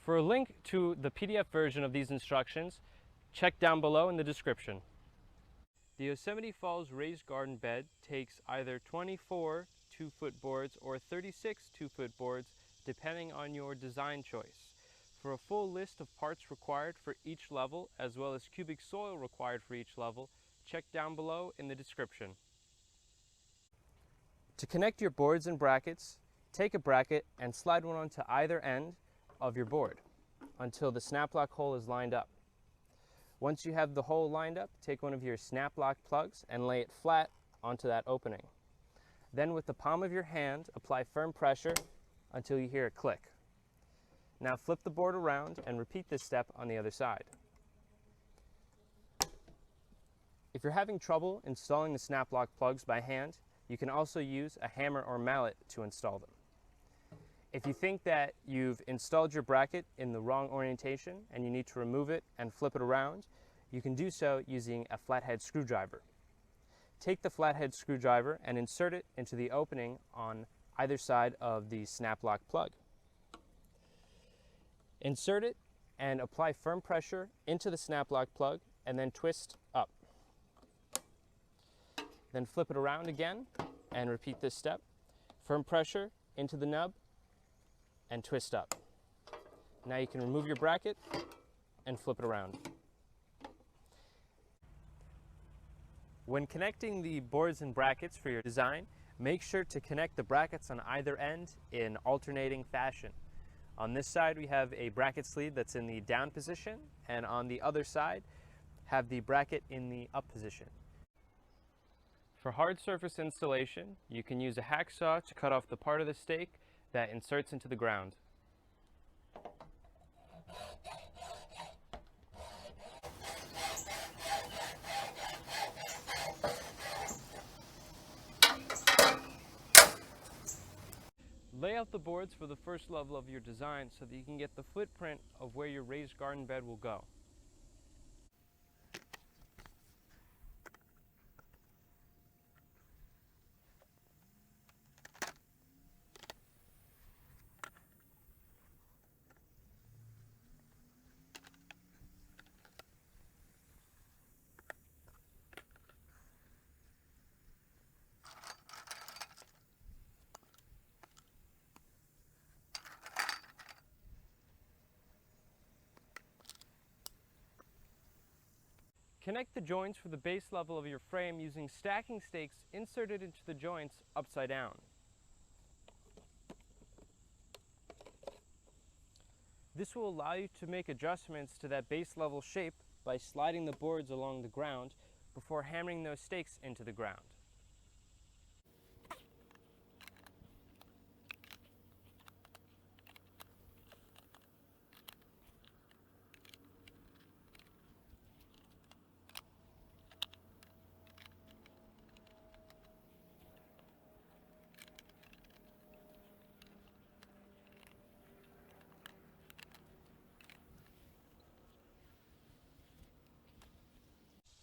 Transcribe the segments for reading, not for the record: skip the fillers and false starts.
For a link to the PDF version of these instructions, check down below in the description. The Yosemite Falls raised garden bed takes either 24 2-foot boards or 36 2-foot boards, depending on your design choice. For a full list of parts required for each level, as well as cubic soil required for each level, check down below in the description. To connect your boards and brackets, take a bracket and slide one onto either end of your board until the snap lock hole is lined up. Once you have the hole lined up, take one of your snap lock plugs and lay it flat onto that opening. Then with the palm of your hand, apply firm pressure until you hear a click. Now flip the board around and repeat this step on the other side. If you're having trouble installing the snap lock plugs by hand, you can also use a hammer or mallet to install them. If you think that you've installed your bracket in the wrong orientation and you need to remove it and flip it around, you can do so using a flathead screwdriver. Take the flathead screwdriver and insert it into the opening on either side of the snap lock plug. Insert it and apply firm pressure into the snap lock plug and then twist up. Then flip it around again and repeat this step. Firm pressure into the nub and twist up. Now you can remove your bracket and flip it around. When connecting the boards and brackets for your design, make sure to connect the brackets on either end in alternating fashion. On this side we have a bracket sleeve that's in the down position, and on the other side have the bracket in the up position. For hard surface installation, you can use a hacksaw to cut off the part of the stake that inserts into the ground. Lay out the boards for the first level of your design so that you can get the footprint of where your raised garden bed will go. Connect the joints for the base level of your frame using stacking stakes inserted into the joints upside down. This will allow you to make adjustments to that base level shape by sliding the boards along the ground before hammering those stakes into the ground.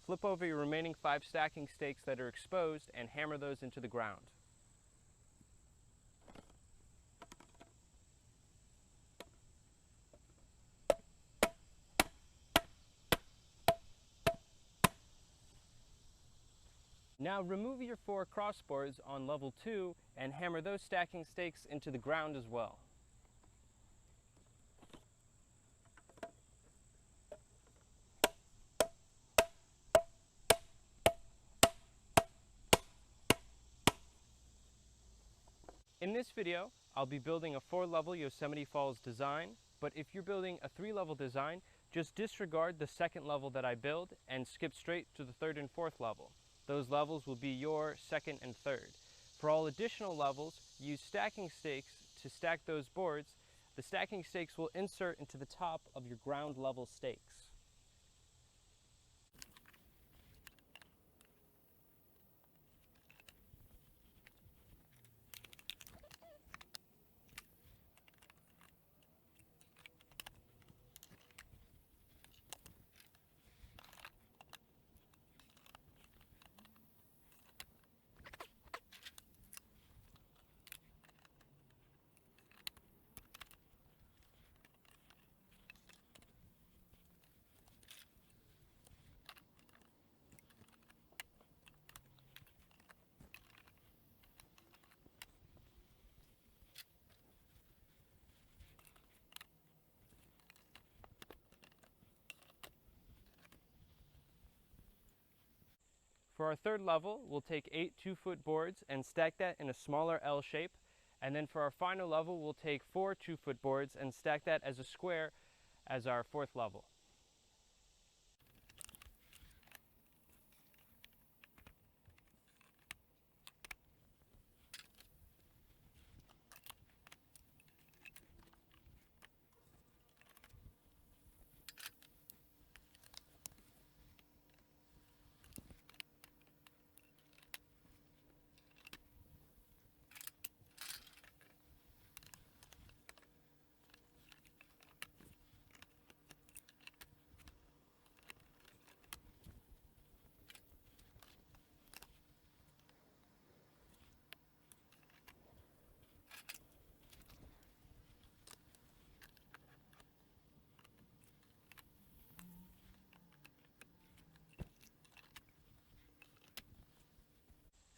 Flip over your remaining 5 stacking stakes that are exposed and hammer those into the ground. Now remove your 4 crossboards on level 2 and hammer those stacking stakes into the ground as well. In this video, I'll be building a 4-level Yosemite Falls design, but if you're building a 3-level design, just disregard the 2nd level that I build and skip straight to the 3rd and 4th level. Those levels will be your 2nd and 3rd. For all additional levels, use stacking stakes to stack those boards. The stacking stakes will insert into the top of your ground level stakes. For our third level, we'll take 8 2-foot boards and stack that in a smaller L shape. And then for our final level, we'll take 4 2-foot boards and stack that as a square as our fourth level.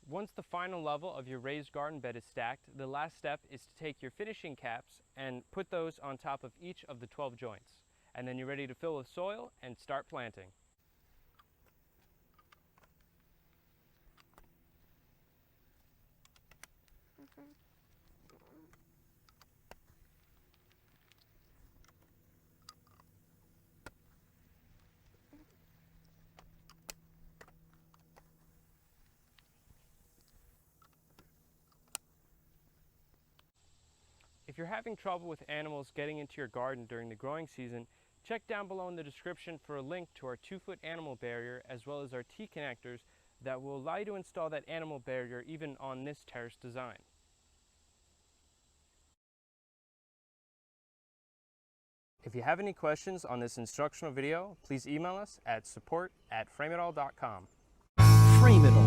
Once the final level of your raised garden bed is stacked, the last step is to take your finishing caps and put those on top of each of the 12 joints. And then you're ready to fill with soil and start planting. If you're having trouble with animals getting into your garden during the growing season, check down below in the description for a link to our 2-foot animal barrier as well as our T-connectors that will allow you to install that animal barrier even on this terrace design. If you have any questions on this instructional video, please email us at support@frameitall.com. Frame it all.